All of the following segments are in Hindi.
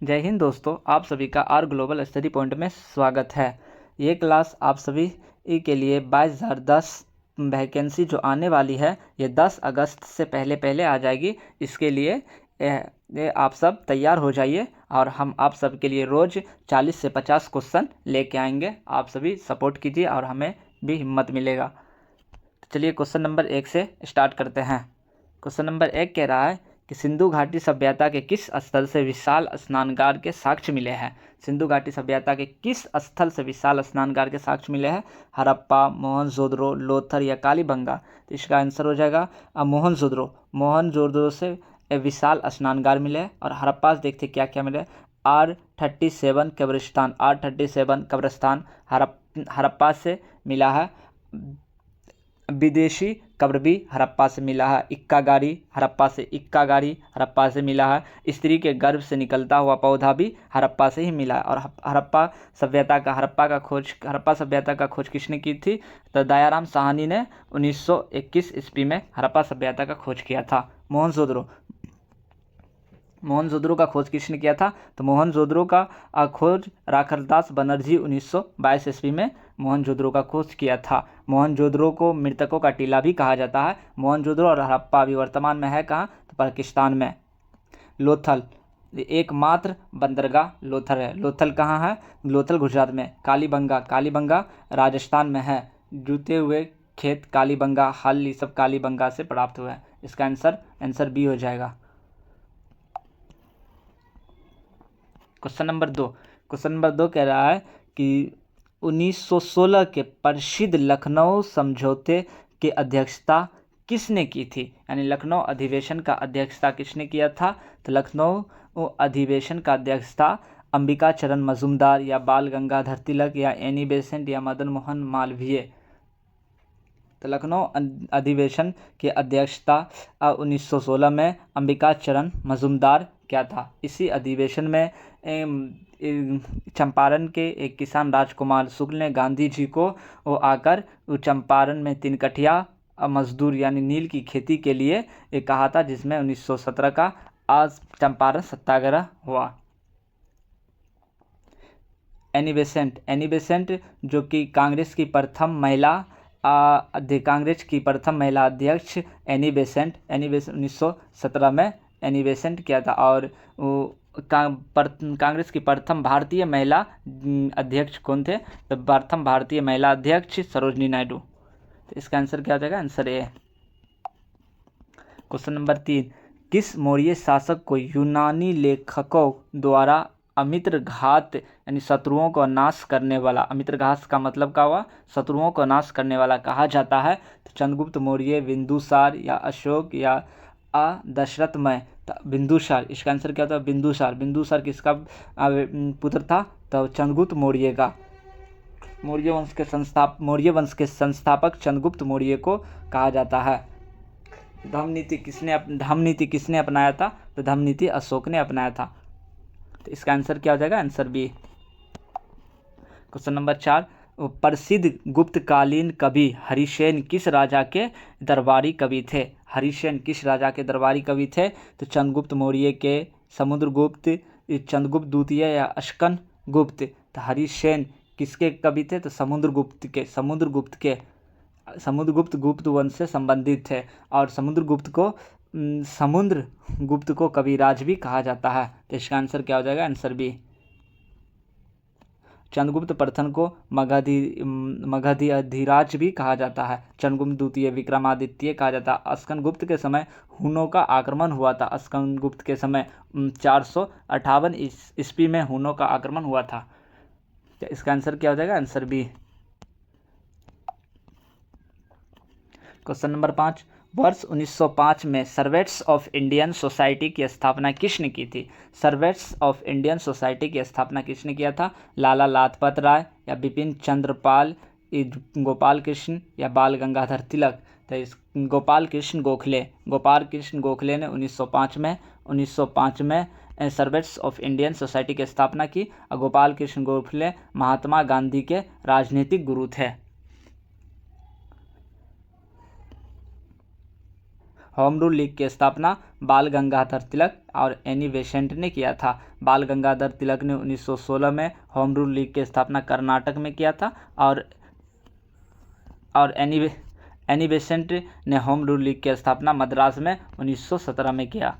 जय हिंद दोस्तों, आप सभी का आर ग्लोबल स्टडी पॉइंट में स्वागत है। ये क्लास आप सभी के लिए 22,010 वैकेंसी जो आने वाली है ये 10 अगस्त से पहले पहले आ जाएगी। इसके लिए आप सब तैयार हो जाइए और हम आप सब के लिए रोज़ 40 से 50 क्वेश्चन लेके आएंगे। आप सभी सपोर्ट कीजिए और हमें भी हिम्मत मिलेगा। तो चलिए क्वेश्चन नंबर 1 से स्टार्ट करते हैं। क्वेश्चन नंबर 1 कह रहा है कि सिंधु घाटी सभ्यता के किस स्थल से विशाल स्नानगार के साक्ष्य मिले हैं। सिंधु घाटी सभ्यता के किस स्थल से विशाल स्नानगार के साक्ष्य मिले हैं? हड़प्पा, मोहनजोदड़ो, लोथल या कालीबंगा। तो इसका आंसर हो जाएगा मोहनजोदड़ो। मोहनजोदड़ो से विशाल स्नानगार मिले हैं। और हड़प्पा से देखते क्या क्या मिले। R37 कब्रिस्तान हड़प्पा से मिला है। विदेशी कब्र भी हड़प्पा से मिला है। इक्का गाड़ी हड़प्पा से मिला है। स्त्री के गर्भ से निकलता हुआ पौधा भी हड़प्पा से ही मिला है। और हड़प्पा सभ्यता का खोज किसने की थी? तो दयाराम साहनी ने 1921 ईस्वी में हड़प्पा सभ्यता का खोज किया था। मोहनजोदड़ो का खोज किसने किया था? तो मोहनजोदड़ो का खोज राखलदास बनर्जी 1922 ईस्वी में मोहनजोदड़ो का खोज किया था। मोहनजोदड़ो को मृतकों का टीला भी कहा जाता है। मोहनजोदड़ो और हड़प्पा अभी वर्तमान में है कहाँ? तो पाकिस्तान में। लोथल एकमात्र बंदरगाह लोथल है। लोथल कहाँ है? लोथल गुजरात में। कालीबंगा राजस्थान में है। जूते हुए खेत कालीबंगा, हल ये सब कालीबंगा से प्राप्त हुए हैं। इसका आंसर बी हो जाएगा। क्वेश्चन नंबर दो कह रहा है कि 1916 के प्रसिद्ध लखनऊ समझौते की अध्यक्षता किसने की थी? यानी लखनऊ अधिवेशन का अध्यक्षता किसने किया था? तो लखनऊ अधिवेशन का अध्यक्षता अंबिका चरण मजूमदार या बाल गंगाधर तिलक या एनी बेसेंट या मदन मोहन मालवीय। तो लखनऊ अधिवेशन की अध्यक्षता 1916 में अंबिका चरण मजूमदार क्या था। इसी अधिवेशन में चंपारण के एक किसान राजकुमार शुक्ल ने गांधी जी को आकर चंपारण में 3 कठिया मजदूर यानी नील की खेती के लिए कहा था, जिसमें 1917 का आज चंपारण सत्याग्रह हुआ। एनी बेसेंट जो कि कांग्रेस की प्रथम महिला अध्यक्ष एनी बेसेंट 1917 में एनी बेसेंट किया था। और कांग्रेस की प्रथम भारतीय महिला अध्यक्ष कौन थे? तो प्रथम भारतीय महिला अध्यक्ष सरोजनी नायडू। तो इसका आंसर क्या हो जाएगा? Answer A. क्वेश्चन नंबर 3, किस मौर्य शासक को यूनानी लेखकों द्वारा अमित्रघात यानी शत्रुओं को नाश करने वाला, अमित्रघात का मतलब क्या हुआ? शत्रुओं को नाश करने वाला कहा जाता है? तो चंद्रगुप्त मौर्य, बिंदुसार या अशोक या दशरथमय। बिंदुसार। इसका आंसर क्या होता है? बिंदुसार किसका पुत्र था? तो चंद्रगुप्त मौर्य का। मौर्य वंश के संस्थापक चंद्रगुप्त मौर्य को कहा जाता है। धम्म नीति किसने अपनाया था? तो धम्म नीति अशोक ने अपनाया था। तो इसका आंसर क्या हो जाएगा? Answer B. क्वेश्चन नंबर 4, प्रसिद्ध गुप्तकालीन कवि हरिसेन किस राजा के दरबारी कवि थे? हरिसेन किस राजा के दरबारी कवि थे? तो चंद्रगुप्त मौर्य के, समुद्रगुप्त, चंद्रगुप्त द्वितीय या अशकन गुप्त। तो हरिसेन किसके कवि थे? तो समुद्रगुप्त गुप्त वंश से संबंधित थे। और समुद्रगुप्त को कविराज भी कहा जाता है। तो इसका आंसर क्या हो जाएगा? Answer B. चंद्रगुप्त प्रथम को मगधिराज भी कहा जाता है। चंद्रगुप्त द्वितीय विक्रमादित्य कहा जाता है। अस्कंदगुप्त के समय हुनों का आक्रमण हुआ था। अस्कंदगुप्त के समय 458 ईस्वी में हुनों का आक्रमण हुआ था। तो इसका आंसर क्या हो जाएगा? Answer B. क्वेश्चन नंबर 5, वर्ष 1905 में सर्वेंट्स ऑफ इंडियन सोसाइटी की स्थापना किसने की थी? सर्वेंट्स ऑफ इंडियन सोसाइटी की स्थापना किसने किया था? लाला लाजपत राय या बिपिन चंद्र पाल, गोपाल कृष्ण या बाल गंगाधर तिलक। तो गोपाल कृष्ण गोखले ने 1905 में सर्वेंट्स ऑफ इंडियन सोसाइटी की स्थापना की। और गोपाल कृष्ण गोखले महात्मा गांधी के राजनीतिक गुरु थे। होम रूल लीग की स्थापना बाल गंगाधर तिलक और एनी बेसेंट ने किया था। बाल गंगाधर तिलक ने 1916 में होम रूल लीग की स्थापना कर्नाटक में किया था और एनी बेसेंट ने होम रूल लीग की स्थापना मद्रास में 1917 में किया।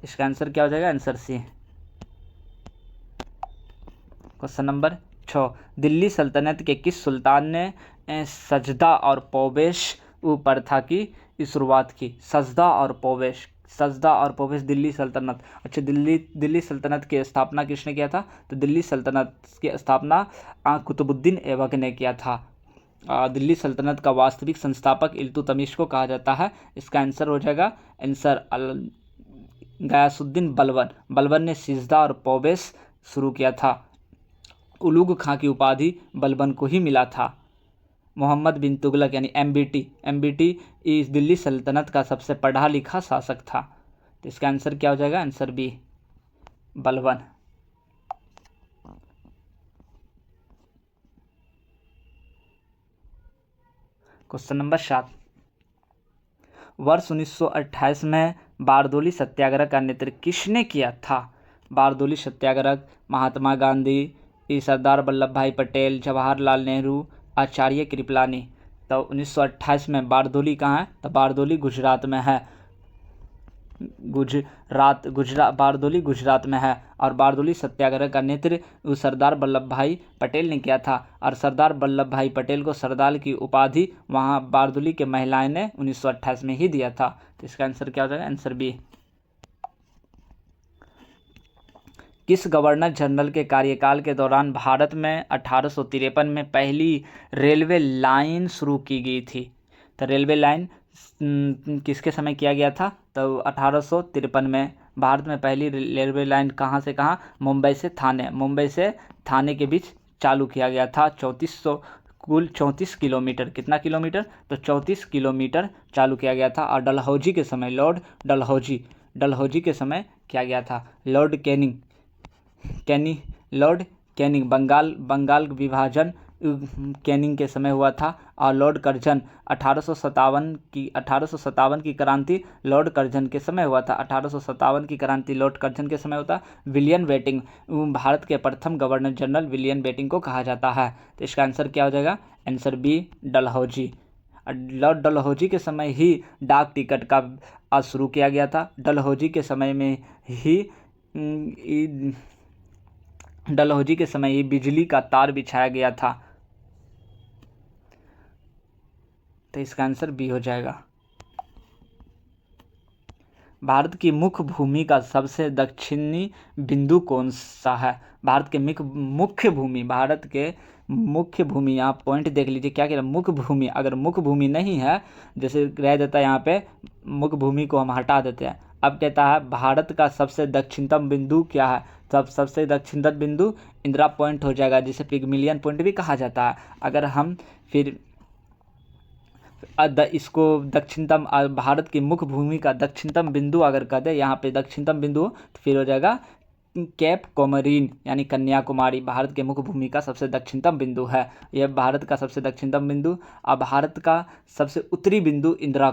इसका आंसर क्या हो जाएगा? Answer C. Question number 6, Delhi सल्तनत के किस सुल्तान ने सजदा और पौवेश प्रथा की शुरुआत की? सजदा और पौवेश दिल्ली सल्तनत। अच्छा, दिल्ली सल्तनत की स्थापना किसने किया था? तो दिल्ली सल्तनत की स्थापना कुतुबुद्दीन ऐबक ने किया था। दिल्ली सल्तनत का वास्तविक संस्थापक इल्तुतमिश को कहा जाता है। इसका आंसर हो जाएगा आंसर गयासुद्दीन बलबन ने सिजदा और पौवेश शुरू किया था। उलूग खां की उपाधि बलबन को ही मिला था। मोहम्मद बिन तुगलक यानी एमबीटी इस दिल्ली सल्तनत का सबसे पढ़ा लिखा शासक था। तो इसका आंसर क्या हो जाएगा? Answer B, Balban. Question number 7, वर्ष 1928 में बारदोली सत्याग्रह का नेतृत्व किसने किया था? बारदोली सत्याग्रह महात्मा गांधी, सरदार वल्लभ भाई पटेल, जवाहरलाल नेहरू, आचार्य कृपलानी। तो 1928 में बारदोली कहाँ है? तो बारदोली गुजरात में है। बारदोली गुजरात में है। और बारदोली सत्याग्रह का नेतृत्व सरदार वल्लभ भाई पटेल ने किया था। और सरदार वल्लभ भाई पटेल को सरदार की उपाधि वहाँ बारदोली के महिलाएं ने 1928 में ही दिया था। तो इसका आंसर क्या हो जाएगा? Answer B. किस गवर्नर जनरल के कार्यकाल के दौरान भारत में 1853 में पहली रेलवे लाइन शुरू की गई थी? तो रेलवे लाइन किसके समय किया गया था? तो 1853 में भारत में पहली रेलवे लाइन कहाँ से कहाँ? मुंबई से थाने के बीच चालू किया गया था। 34 किलोमीटर। कितना किलोमीटर? तो 34 किलोमीटर चालू किया गया था। और डलहौजी के समय लॉर्ड डलहौजी के समय किया गया था। लॉर्ड कैनिंग बंगाल विभाजन कैनिंग के समय हुआ था। और लॉर्ड कर्जन 1857 की क्रांति लॉर्ड कर्जन के समय हुआ था। 1857 की क्रांति लॉर्ड कर्जन के समय होता। विलियम बेटिंग भारत के प्रथम गवर्नर जनरल विलियम बेटिंग को कहा जाता है। तो इसका आंसर क्या हो जाएगा? Answer B, Dalhousie. Lord Dalhousie के समय ही डाक टिकट का शुरू किया गया था। डलहौजी के समय ही बिजली का तार बिछाया गया था। तो इसका आंसर बी हो जाएगा। भारत की मुख्य भूमि का सबसे दक्षिणी बिंदु कौन सा है? भारत के मुख्य भूमि यहाँ पॉइंट देख लीजिए, क्या कह रहा है? मुख्य भूमि। अगर मुख्य भूमि नहीं है, जैसे रह देता है यहाँ पे, मुख्य भूमि को हम हटा देते हैं। अब कहता है भारत का सबसे दक्षिणतम बिंदु क्या है? तब सबसे दक्षिणतम बिंदु इंदिरा पॉइंट हो जाएगा, जिसे पिगमिलियन पॉइंट भी कहा जाता है। अगर हम फिर इसको दक्षिणतम भारत की मुख्य भूमि का दक्षिणतम बिंदु अगर कह दे, यहाँ पे दक्षिणतम बिंदु, तो फिर हो जाएगा कैप कोमरीन यानी कन्याकुमारी। भारत के मुख्य भूमि का सबसे दक्षिणतम बिंदु है यह, भारत का सबसे दक्षिणतम बिंदु। अब भारत का सबसे उत्तरी बिंदु इंदिरा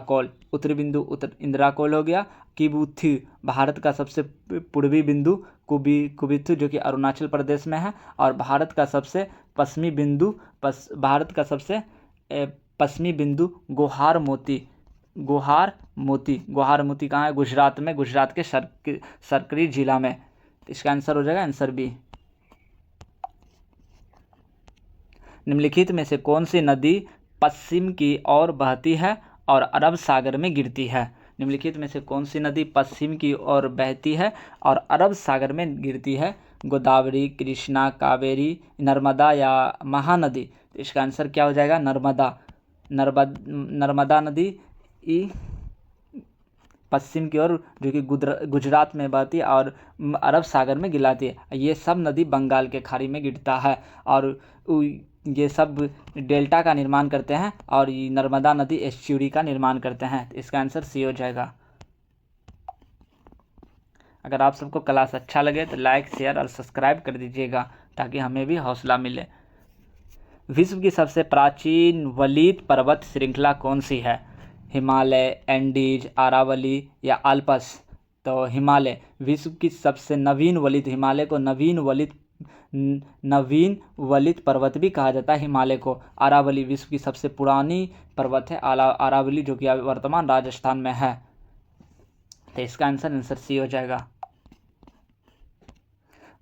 कॉल हो गया। किबुथी भारत का सबसे पूर्वी बिंदु कुबिथु जो कि अरुणाचल प्रदेश में है। और भारत का सबसे पश्चिमी बिंदु गोहार मोती कहाँ है? गुजरात में, गुजरात के सरकरी जिला में। इसका आंसर हो जाएगा आंसर बी। निम्नलिखित में से कौन सी नदी पश्चिम की ओर बहती है और अरब सागर में गिरती है? निम्नलिखित में से कौन सी नदी पश्चिम की ओर बहती है और अरब सागर में गिरती है? गोदावरी, कृष्णा, कावेरी, नर्मदा या महानदी? तो इसका आंसर क्या हो जाएगा? नर्मदा नदी पश्चिम की ओर जो कि गुजरात में बहती है और अरब सागर में गिराती है। ये सब नदी बंगाल के खाड़ी में गिरता है और ये सब डेल्टा का निर्माण करते हैं और ये नर्मदा नदी एस्चुरी का निर्माण करते हैं। इसका आंसर सी हो जाएगा। अगर आप सबको क्लास अच्छा लगे तो लाइक, शेयर और सब्सक्राइब कर दीजिएगा ताकि हमें भी हौसला मिले। विश्व की सबसे प्राचीन वलीत पर्वत श्रृंखला कौन सी है? हिमालय, एंडीज, अरावली या आल्प्स। तो हिमालय विश्व की सबसे नवीन वलित, हिमालय को नवीन वलित पर्वत भी कहा जाता है हिमालय को। अरावली विश्व की सबसे पुरानी पर्वत है अरावली, जो कि वर्तमान राजस्थान में है। तो इसका आंसर सी हो जाएगा।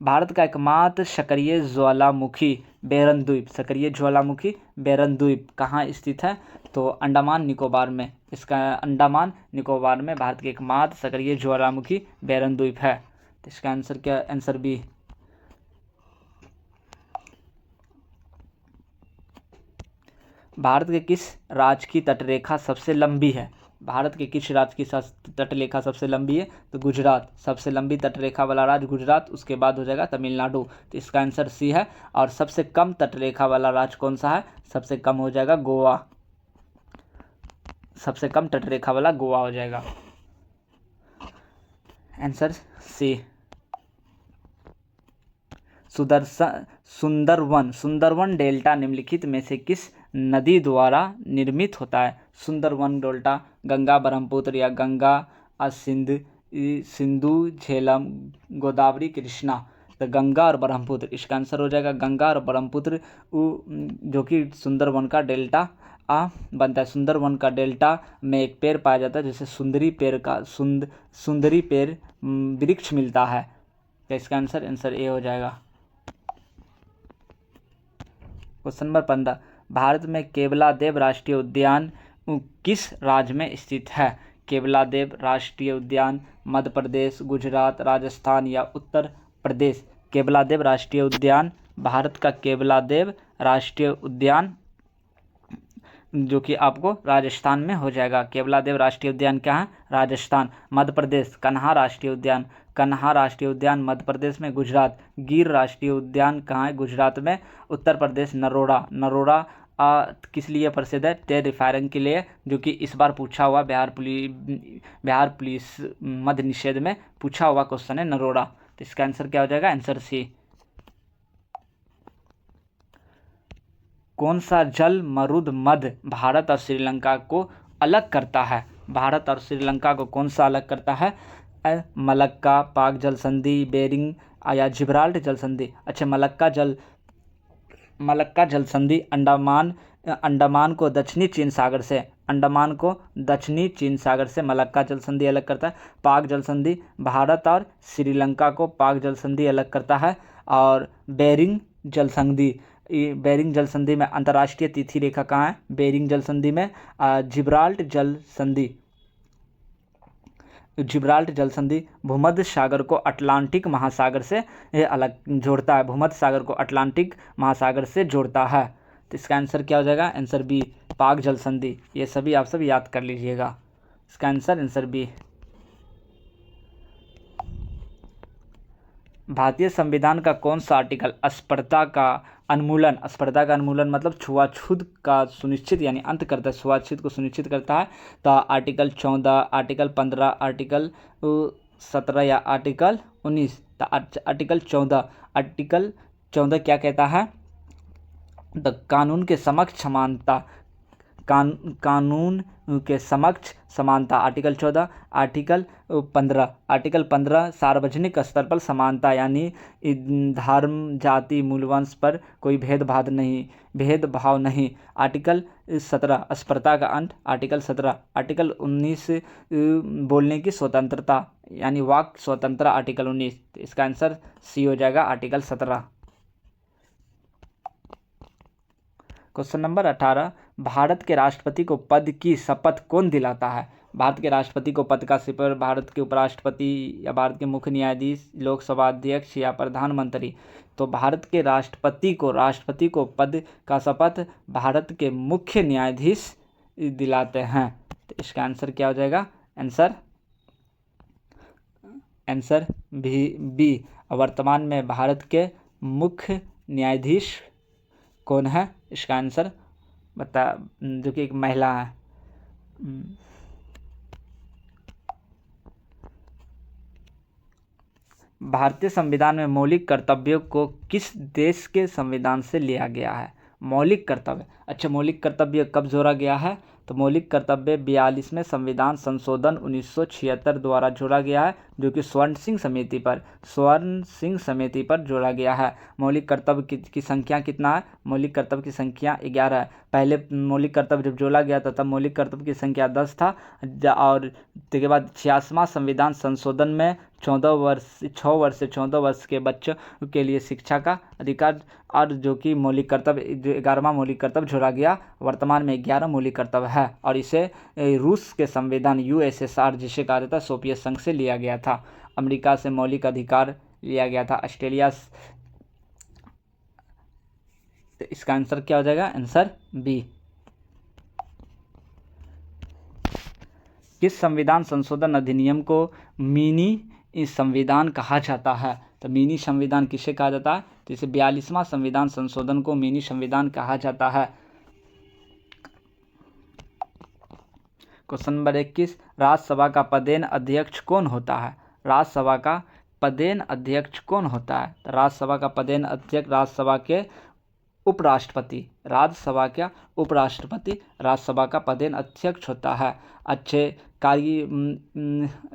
भारत का एकमात्र सक्रिय ज्वालामुखी बेरन द्वीप कहाँ स्थित है? तो अंडमान निकोबार में। इसका अंडमान निकोबार में भारत के एकमात्र सक्रिय ज्वालामुखी बेरन द्वीप है। तो इसका आंसर क्या? Answer B. भारत के किस राज्य की तटरेखा सबसे लंबी है? भारत के किस राज्य की तटरेखा सबसे लंबी है? तो गुजरात। सबसे लंबी तटरेखा वाला राज्य गुजरात, उसके बाद हो जाएगा तमिलनाडु। तो इसका आंसर सी है। और सबसे कम तटरेखा वाला राज्य कौन सा है? सबसे कम हो जाएगा गोवा। सबसे कम तटरेखा वाला गोवा हो जाएगा। आंसर सी। सुंदरवन डेल्टा निम्नलिखित में से किस नदी द्वारा निर्मित होता है? सुंदरवन डेल्टा गंगा, ब्रह्मपुत्र या गंगा सिंधु, झेलम, गोदावरी, कृष्णा। तो गंगा और ब्रह्मपुत्र, इसका आंसर हो जाएगा गंगा और ब्रह्मपुत्र, जो कि सुंदरवन का डेल्टा बनता है। सुंदरवन का डेल्टा में एक पेड़ पाया जाता है जिसे सुंदरी पेड़ वृक्ष मिलता है। तो इसका आंसर ए हो जाएगा। क्वेश्चन नंबर 15, भारत में केवलादेव राष्ट्रीय उद्यान किस राज्य में स्थित है? केवलादेव राष्ट्रीय उद्यान मध्य प्रदेश, गुजरात, राजस्थान या उत्तर प्रदेश। केवलादेव राष्ट्रीय उद्यान, भारत का केवलादेव राष्ट्रीय उद्यान जो कि आपको राजस्थान में हो जाएगा। केवलादेव राष्ट्रीय उद्यान क्या है? राजस्थान। मध्य प्रदेश कान्हा राष्ट्रीय उद्यान मध्य प्रदेश में। गुजरात गिर राष्ट्रीय उद्यान कहाँ है? गुजरात में। उत्तर प्रदेश नरोड़ा किस लिए प्रसिद्ध है? तेल रिफाइनिंग के लिए, जो कि इस बार पूछा हुआ बिहार पुलिस मद्य निषेध में पूछा हुआ क्वेश्चन है नरोड़ा। तो इसका आंसर क्या हो जाएगा? Answer C. कौन सा जल मरुद मध्य भारत और श्रीलंका को अलग करता है? भारत और श्रीलंका को कौन सा अलग करता है? मलक्का, पाक जल संधि, बेरिंग या जिब्राल्टर जल संधि। अच्छा, मलक्का जल संधि अंडमान को दक्षिणी चीन सागर से मलक्का जल संधि अलग करता है। पाक जल संधि भारत और श्रीलंका को पाक जल संधि अलग करता है। और बेरिंग जल संधि में अंतर्राष्ट्रीय तिथि रेखा कहाँ है? बेरिंग जल संधि में। जिब्राल्टर जल संधि भूमध्य सागर को अटलांटिक महासागर से अलग जोड़ता है। भूमध्य सागर को अटलांटिक महासागर से जोड़ता है। तो इसका आंसर क्या हो जाएगा? आंसर बी, पाक जल संधि। ये सभी आप सब याद कर लीजिएगा। इसका आंसर बी। भारतीय संविधान का कौन सा आर्टिकल अस्पृश्यता का उन्मूलन मतलब छुआछूत का सुनिश्चित यानी अंत करता है, छुआछूत को सुनिश्चित करता है? तो आर्टिकल 14, आर्टिकल 15, आर्टिकल 17 या आर्टिकल 19? तो आर्टिकल 14 क्या कहता है? तो कानून के समक्ष समानता। आर्टिकल 14। आर्टिकल 15 सार्वजनिक स्तर पर समानता यानी धर्म, जाति, मूल वंश पर कोई भेदभाव नहीं। आर्टिकल 17 अस्पृश्यता का अंत। आर्टिकल 17। आर्टिकल 19 बोलने की स्वतंत्रता यानी वाक स्वतंत्रता। आर्टिकल 19। इसका आंसर सी हो जाएगा, आर्टिकल 17। क्वेश्चन नंबर 18, भारत के राष्ट्रपति को पद की शपथ कौन दिलाता है? भारत के राष्ट्रपति को पद का शपथ भारत के उपराष्ट्रपति या भारत के मुख्य न्यायाधीश, लोकसभा अध्यक्ष या प्रधानमंत्री। तो भारत के राष्ट्रपति को पद का शपथ भारत के मुख्य न्यायाधीश दिलाते हैं। तो इसका आंसर क्या हो जाएगा? Answer B. वर्तमान में भारत के मुख्य न्यायाधीश कौन है? इसका आंसर जो कि एक महिला है। भारतीय संविधान में मौलिक कर्तव्यों को किस देश के संविधान से लिया गया है? मौलिक कर्तव्य। अच्छा, मौलिक कर्तव्य कब जोड़ा गया है? तो तो मौलिक कर्तव्य 42वें संविधान संशोधन 1976 द्वारा जोड़ा गया है, जो कि स्वर्ण सिंह समिति पर जोड़ा गया है। मौलिक कर्तव्य की संख्या कितना है? मौलिक कर्तव्य की संख्या 11 है। पहले मौलिक कर्तव्य जब जोड़ा गया था तब मौलिक कर्तव्य की संख्या 10 था, और उसके बाद 86वां संविधान संशोधन में 6 वर्ष से 14 वर्ष के बच्चों के लिए शिक्षा का अधिकार, और जो कि मौलिक कर्तव्य 11वां मौलिक कर्तव्य जोड़ा गया। वर्तमान में 11 मौलिक कर्तव्य है, और इसे रूस के संविधान USSR जिसे कहा जाता है सोवियत संघ से लिया गया था। अमेरिका से मौलिक अधिकार लिया गया था। ऑस्ट्रेलिया, तो इसका आंसर क्या हो जाएगा? Answer B. किस संविधान संशोधन अधिनियम को मिनी संविधान कहा जाता है? तो मिनी संविधान किसे कहा जाता है? तो इसे 42वां संविधान संशोधन को मिनी संविधान कहा जाता है। क्वेश्चन नंबर 21, राज्यसभा का पदेन अध्यक्ष कौन होता है? राज्यसभा का पदेन अध्यक्ष कौन होता है? तो राज्यसभा का पदेन अध्यक्ष राज्यसभा के उपराष्ट्रपति, राज्यसभा का पदेन अध्यक्ष होता है। अच्छे कार्य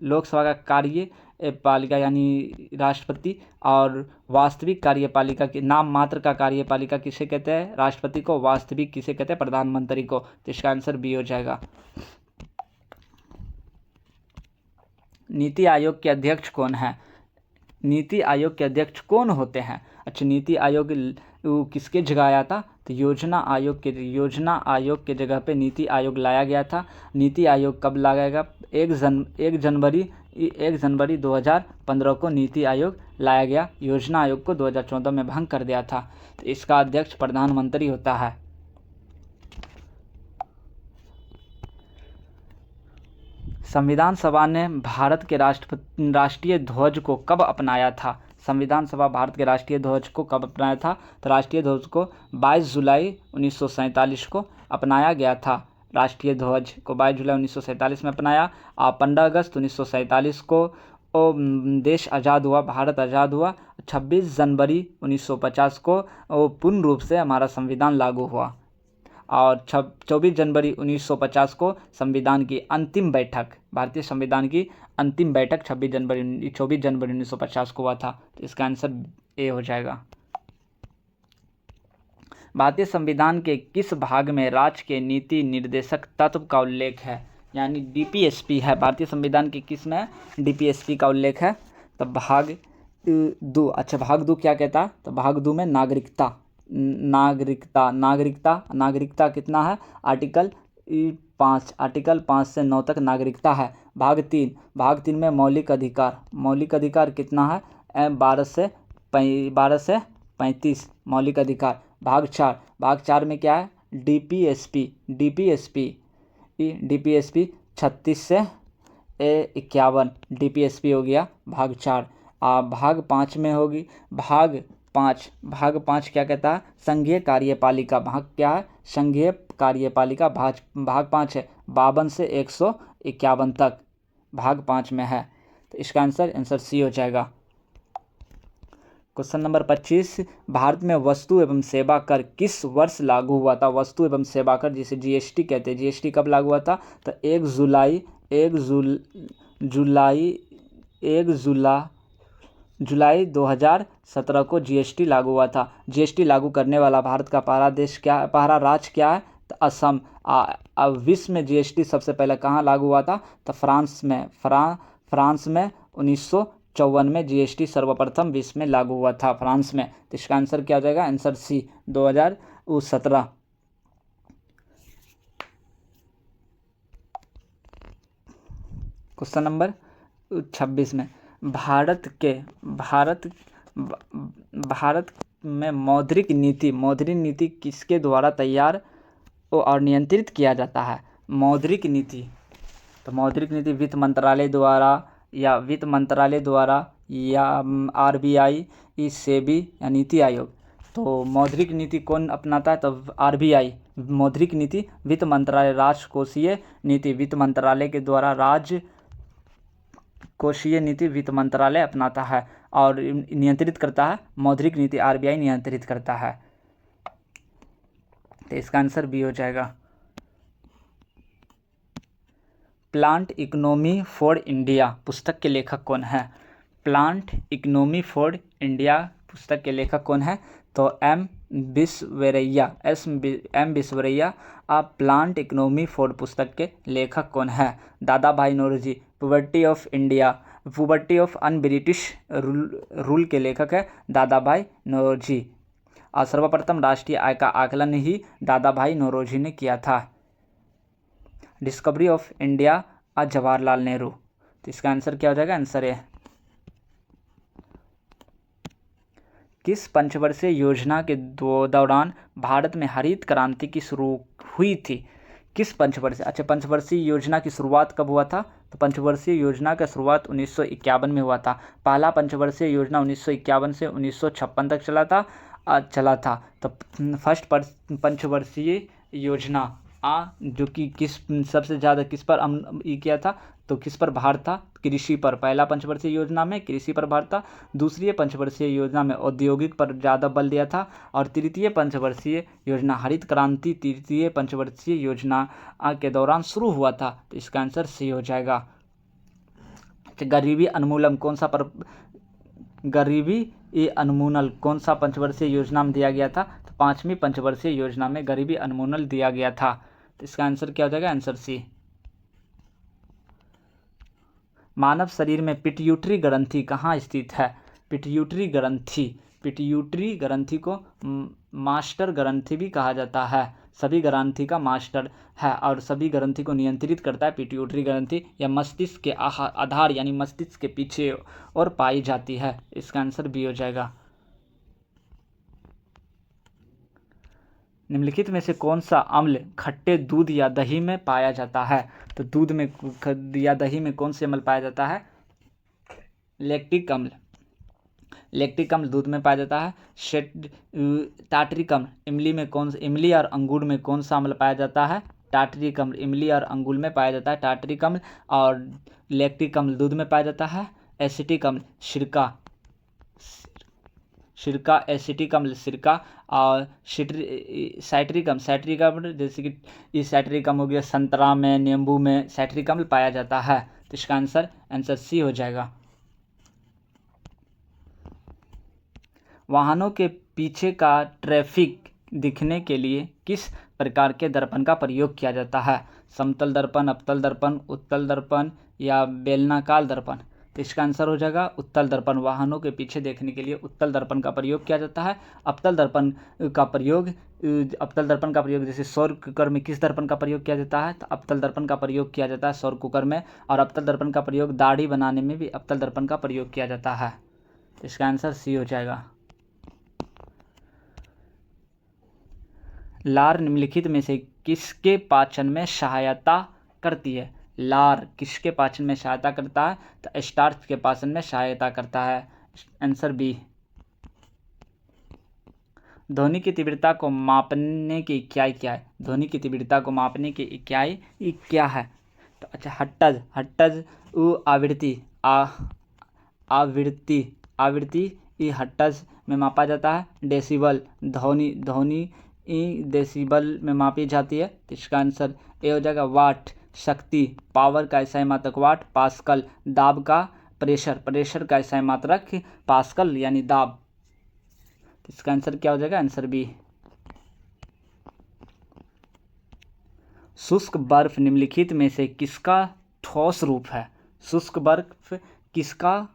लोकसभा का कार्यपालिका यानी राष्ट्रपति, और वास्तविक कार्यपालिका के नाम मात्र का कार्यपालिका किसे कहते हैं? राष्ट्रपति को। वास्तविक किसे कहते हैं? प्रधानमंत्री को। तो इसका आंसर बी हो जाएगा। नीति आयोग के अध्यक्ष कौन है? नीति आयोग के अध्यक्ष कौन होते हैं? अच्छा, नीति आयोग किसके जगह आया था? तो योजना आयोग के जगह पे नीति आयोग लाया गया था। नीति आयोग कब लाया गया? 1 जनवरी 2015 को नीति आयोग लाया गया। योजना आयोग को 2014 में भंग कर दिया था। तो इसका अध्यक्ष प्रधानमंत्री होता है। संविधान सभा ने भारत के राष्ट्रीय ध्वज को कब अपनाया था? संविधान सभा भारत के राष्ट्रीय ध्वज को कब अपनाया था? तो राष्ट्रीय ध्वज को 22 जुलाई 1947 को अपनाया गया था। राष्ट्रीय ध्वज को 22 जुलाई 1947 में अपनाया। 15 अगस्त 1947 को देश आज़ाद हुआ, भारत आज़ाद हुआ। 26 जनवरी 1950 को पूर्ण रूप से हमारा संविधान लागू हुआ, और 24 जनवरी 1950 को संविधान की अंतिम बैठक, भारतीय संविधान की अंतिम बैठक 24 जनवरी 1950 को हुआ था। तो इसका आंसर ए हो जाएगा। भारतीय संविधान के किस भाग में राज्य के नीति निर्देशक तत्व का उल्लेख है? यानी DPSP है। भारतीय संविधान के किस में DPSP का उल्लेख है? तो भाग 2। अच्छा, भाग 2 क्या कहता है? तो भाग 2 में नागरिकता कितना है? आर्टिकल 5 से 9 तक नागरिकता है। भाग 3 में मौलिक अधिकार कितना है? 12 से 35 मौलिक अधिकार। भाग 4 में क्या है? DPSP 36 से 51 DPSP हो गया भाग 4। भाग 5 में होगी भाग 5 क्या कहता है? संघीय कार्यपालिका। भाग क्या है? संघीय कार्यपालिका। भाग 5 है 52 से 151 तक भाग 5 में है। तो इसका आंसर सी हो जाएगा। क्वेश्चन नंबर 25, भारत में वस्तु एवं सेवा कर किस वर्ष लागू हुआ था? वस्तु एवं सेवा कर जिसे GST कहते हैं, GST कब लागू हुआ था? तो 1 जुलाई 2017 को GST लागू हुआ था। GST लागू करने वाला भारत का पहला राज्य क्या है? तो असम। विश्व में GST सबसे पहले कहाँ लागू हुआ था? तो फ्रांस में 1954 में GST सर्वप्रथम विश्व में लागू हुआ था, फ्रांस में। तो इसका आंसर क्या हो जाएगा? आंसर सी 2017। क्वेश्चन नंबर 26 में भारत में मौद्रिक नीति किसके द्वारा तैयार और नियंत्रित किया जाता है? मौद्रिक नीति वित्त मंत्रालय द्वारा या RBI, सेबी या नीति आयोग। तो मौद्रिक नीति कौन अपनाता है? तो RBI। मौद्रिक नीति वित्त मंत्रालय, राजकोषीय नीति वित्त मंत्रालय के द्वारा कोषीय नीति वित्त मंत्रालय अपनाता है और नियंत्रित करता है। मौद्रिक नीति RBI नियंत्रित करता है। तो इसका आंसर बी हो जाएगा। प्लांट इकोनॉमी फॉर इंडिया पुस्तक के लेखक कौन है? प्लांट इकोनॉमी फॉर इंडिया पुस्तक के लेखक कौन है? तो एम विश्वेश्वरैया। आप प्लांट इकोनॉमी फॉर पुस्तक के लेखक कौन है? Dadabhai Naoroji. Poverty of India, poverty of un British rule के लेखक है दादा भाई नौरोजी। और सर्वप्रथम राष्ट्रीय आय का आकलन ही दादा भाई नौरोजी ने किया था। Discovery of India Jawaharlal Nehru. तो इसका आंसर क्या हो जाएगा? आंसर है किस पंचवर्षीय योजना के दौरान भारत में हरित क्रांति की शुरू हुई थी? किस पंचवर्षीय? अच्छा, पंचवर्षीय योजना की शुरुआत कब हुआ था? तो पंचवर्षीय योजना का शुरुआत 1951 में हुआ था। पहला पंचवर्षीय योजना 1951 से 1956 तक चला था। तो फर्स्ट पंचवर्षीय योजना जो कि सबसे ज़्यादा किस पर किया था? तो किस पर भार था? कृषि पर। पहला पंचवर्षीय योजना में कृषि पर भार था। दूसरी पंचवर्षीय योजना में औद्योगिक पर ज़्यादा बल दिया था। और तृतीय पंचवर्षीय योजना हरित क्रांति तृतीय पंचवर्षीय योजना के दौरान शुरू हुआ था। तो इसका आंसर सी हो जाएगा। गरीबी उन्मूलन कौन सा पंचवर्षीय योजना में दिया गया था? तो पांचवी पंचवर्षीय योजना में गरीबी उन्मूलन दिया गया था। तो इसका आंसर क्या हो जाएगा? आंसर सी। मानव शरीर में पिट्यूटरी ग्रंथि कहाँ स्थित है? पिट्यूटरी ग्रंथि को मास्टर ग्रंथि भी कहा जाता है। सभी ग्रंथि का मास्टर है और सभी ग्रंथि को नियंत्रित करता है पिट्यूटरी ग्रंथि। या मस्तिष्क के आधार यानी मस्तिष्क के पीछे और पाई जाती है। इसका आंसर बी हो जाएगा। निम्नलिखित में से कौन सा अम्ल खट्टे दूध या दही में पाया जाता है? तो दूध में या दही में कौन से अम्ल पाया जाता है? लैक्टिक अम्ल दूध में पाया जाता है। टार्टरिक अम्ल इमली और अंगूर में कौन सा अम्ल पाया जाता है? टार्टरिक अम्ल इमली और अंगूर में पाया जाता है टार्टरिक अम्ल। और लैक्टिक अम्ल दूध में पाया जाता है। एसिटिक अम्ल सिरका एसिटिक अम्ल सिरका। और साइट्रिक अम्ल जैसे कि साइट्रिक अम्ल हो गया संतरा में, नींबू में साइट्रिक अम्ल पाया जाता है। तो इसका आंसर सी हो जाएगा। वाहनों के पीछे का ट्रैफिक दिखने के लिए किस प्रकार के दर्पण का प्रयोग किया जाता है? समतल दर्पण, अवतल दर्पण, उत्तल दर्पण या बेलनाकार दर्पण? तो इसका आंसर हो जाएगा उत्तल दर्पण। वाहनों के पीछे देखने के लिए उत्तल दर्पण का प्रयोग किया जाता है। अवतल दर्पण का प्रयोग जैसे सौर कुकर में किस दर्पण का प्रयोग किया जाता है? तो अवतल दर्पण का प्रयोग किया जाता है सौर कुकर में। और अवतल दर्पण का प्रयोग दाढ़ी बनाने में भी अवतल दर्पण का प्रयोग किया जाता है। तो इसका आंसर सी हो जाएगा। लार निम्नलिखित में से किसके पाचन में सहायता करती है? लार किसके पाचन में सहायता करता है? तो स्टार्च के पाचन में सहायता करता है। Answer B. ध्वनि की तीव्रता को मापने की इकाई क्या है? ध्वनि की तीव्रता को मापने की इकाई क्या है? तो अच्छा, हट्टज आवृत्ति हट्टज में मापा जाता है। डेसिबल ध्वनि डेसिबल में मापी जाती है। तो इसका आंसर ए हो जाएगा। वाट शक्ति पावर का एसआई मात्रक वाट। पास्कल दाब का प्रेशर का एसआई मात्रक पास्कल यानी दाब। तो इसका आंसर क्या हो जाएगा? Answer B. शुष्क बर्फ निम्नलिखित में से किसका ठोस रूप है? शुष्क बर्फ किसका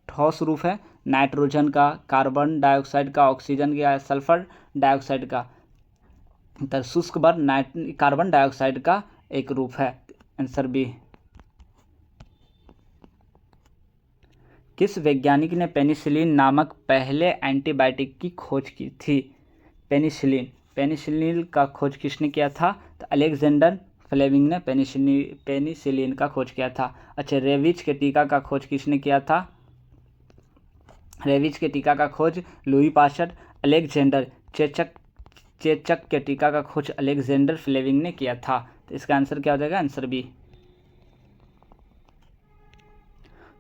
ठोस रूप है? नाइट्रोजन का, कार्बन डाइऑक्साइड का, ऑक्सीजन का, सल्फर डाइऑक्साइड का? तो शुष्क बर्फ कार्बन डाइऑक्साइड का एक रूप है। Answer B. किस वैज्ञानिक ने पेनिसिलिन नामक पहले एंटीबायोटिक की खोज की थी? पेनिसिलिन का खोज किसने किया था? तो अलेक्जेंडर फ्लेमिंग ने पेनिसिलिन का खोज किया था। अच्छा, रेबीज के टीका का खोज किसने किया था? रेबीज के टीका का खोज लुई पास्चर। अलेक्जेंडर चेचक के टीका का खोज अलेक्जेंडर फ्लेमिंग ने किया था। तो इसका आंसर क्या हो जाएगा? Answer B.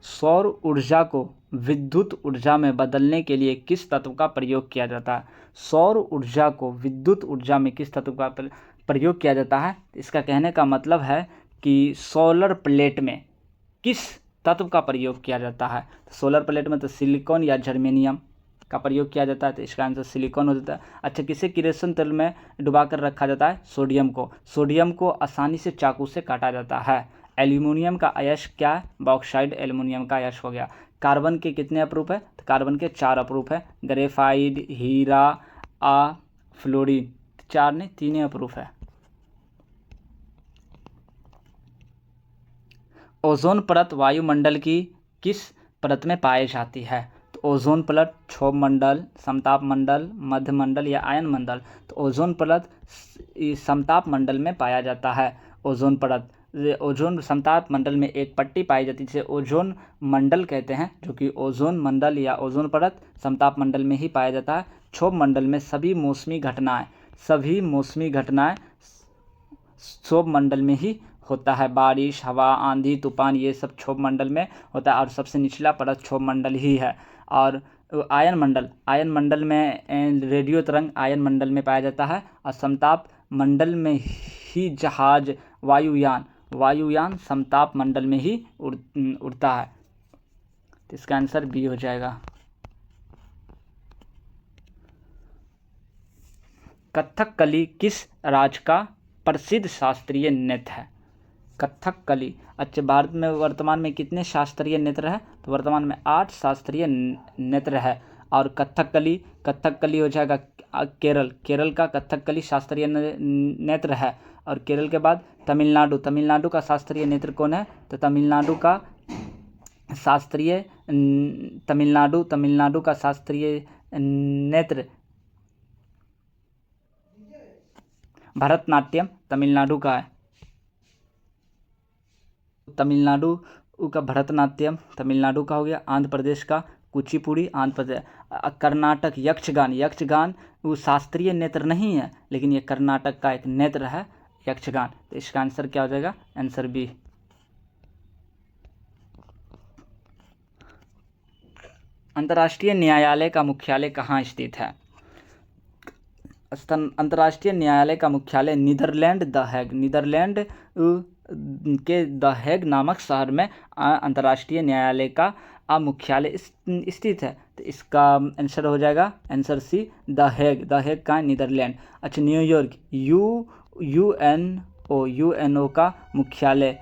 सौर ऊर्जा को विद्युत ऊर्जा में बदलने के लिए किस तत्व का प्रयोग किया जाता है? सौर ऊर्जा को विद्युत ऊर्जा में किस तत्व का प्रयोग किया जाता है? इसका कहने का मतलब है कि सोलर प्लेट में किस तत्व का प्रयोग किया जाता है। तो सोलर प्लेट में तो सिलिकॉन या जर्मेनियम का प्रयोग किया जाता है, तो इसका आंसर सिलिकॉन हो जाता है। अच्छा, किसे किरोसिन तेल में डुबा कर रखा जाता है? सोडियम को। सोडियम को आसानी से चाकू से काटा जाता है। एल्यूमिनियम का अयस्क क्या है? बॉक्साइड एल्यूमिनियम का अयस्क हो गया। कार्बन के कितने अपरूप है? तो कार्बन के 4 अपरूप है। ग्रेफाइट, हीरा, फ्लोरीन, 4 नहीं 3 अपरूप है। ओजोन परत वायुमंडल की किस परत में पाई जाती है? तो ओजोन परत क्षोभ मंडल, समताप मंडल, मध्य मंडल या आयन मंडल। तो ओजोन परत समताप मंडल में पाया जाता है। ओजोन परत ओजोन समताप मंडल में एक पट्टी पाई जाती है जिसे ओजोन मंडल कहते हैं, जो कि ओजोन मंडल या ओजोन परत समताप मंडल में ही पाया जाता है। क्षोभ मंडल में सभी मौसमी घटनाएं क्षोभ मंडल में ही होता है। बारिश, हवा, आंधी, तूफान, ये सब क्षोभ मंडल में होता है और सबसे निचला परत क्षोभ मंडल ही है। और आयन मंडल में रेडियो तरंग आयन मंडल में पाया जाता है और समताप मंडल में ही जहाज, वायुयान समताप मंडल में ही उड़ता है। तो इसका आंसर बी हो जाएगा। कथकली किस राज्य का प्रसिद्ध शास्त्रीय नृत्य है? कथकली। अच्छा, भारत में वर्तमान में कितने शास्त्रीय नृत्य है? तो वर्तमान में 8 शास्त्रीय नृत्य है। और कथकली हो जाएगा केरल का कथकली शास्त्रीय नृत्य है। और केरल के बाद तमिलनाडु का शास्त्रीय नृत्य कौन है? तो तमिलनाडु का शास्त्रीय नृत्य भरतनाट्यम तमिलनाडु का है। तमिलनाडु का भरतनाट्यम तमिलनाडु का हो गया। आंध्र प्रदेश का कुचिपुड़ी, आंध्र प्रदेश। कर्नाटक यक्षगान वो शास्त्रीय नृत्य नहीं है, लेकिन ये कर्नाटक का एक नृत्य है यक्षगान। तो इसका आंसर क्या हो जाएगा? Answer B. अंतर्राष्ट्रीय न्यायालय का मुख्यालय कहाँ स्थित है? अंतर्राष्ट्रीय न्यायालय का मुख्यालय नीदरलैंड के द हेग नामक शहर में अंतर्राष्ट्रीय न्यायालय का मुख्यालय स्थित है। तो इसका आंसर हो जाएगा आंसर सी, द हेग का नीदरलैंड। अच्छा, न्यूयॉर्क यूएनओ का मुख्यालय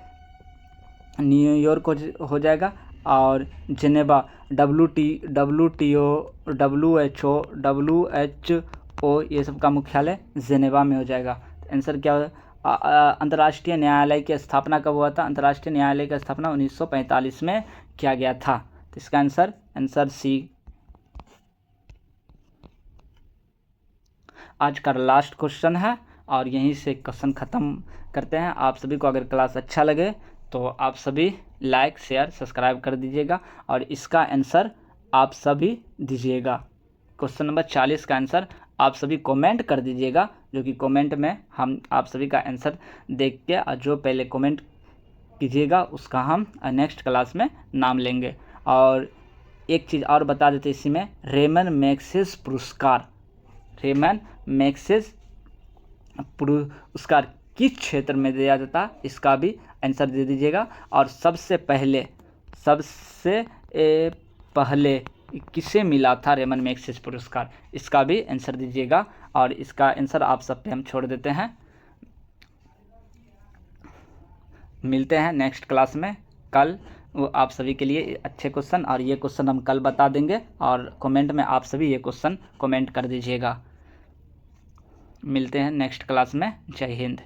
न्यूयॉर्क हो जाएगा। और जेनेवा WHO ये सब का मुख्यालय जेनेवा में हो जाएगा। आंसर क्या होगा? अंतर्राष्ट्रीय न्यायालय की स्थापना कब हुआ था? अंतर्राष्ट्रीय न्यायालय की स्थापना 1945 में किया गया था। तो इसका आंसर सी। आज का लास्ट क्वेश्चन है और यहीं से क्वेश्चन ख़त्म करते हैं। आप सभी को अगर क्लास अच्छा लगे तो आप सभी लाइक, शेयर, सब्सक्राइब कर दीजिएगा और इसका आंसर आप सभी दीजिएगा। क्वेश्चन नंबर 40 का आंसर आप सभी कमेंट कर दीजिएगा, जो कि कमेंट में हम आप सभी का आंसर देख के और जो पहले कमेंट कीजिएगा उसका हम नेक्स्ट क्लास में नाम लेंगे। और एक चीज़ और बता देते इसी में, रेमन मैग्सेसे पुरस्कार किस क्षेत्र में दिया जाता है? इसका भी आंसर दे दीजिएगा। और सबसे पहले किसे मिला था रेमन मैग्सेसे पुरस्कार? इसका भी आंसर दीजिएगा और इसका आंसर आप सब पे हम छोड़ देते हैं। मिलते हैं नेक्स्ट क्लास में कल। वो आप सभी के लिए अच्छे क्वेश्चन और ये क्वेश्चन हम कल बता देंगे और कमेंट में आप सभी ये क्वेश्चन कमेंट कर दीजिएगा। मिलते हैं नेक्स्ट क्लास में। जय हिंद।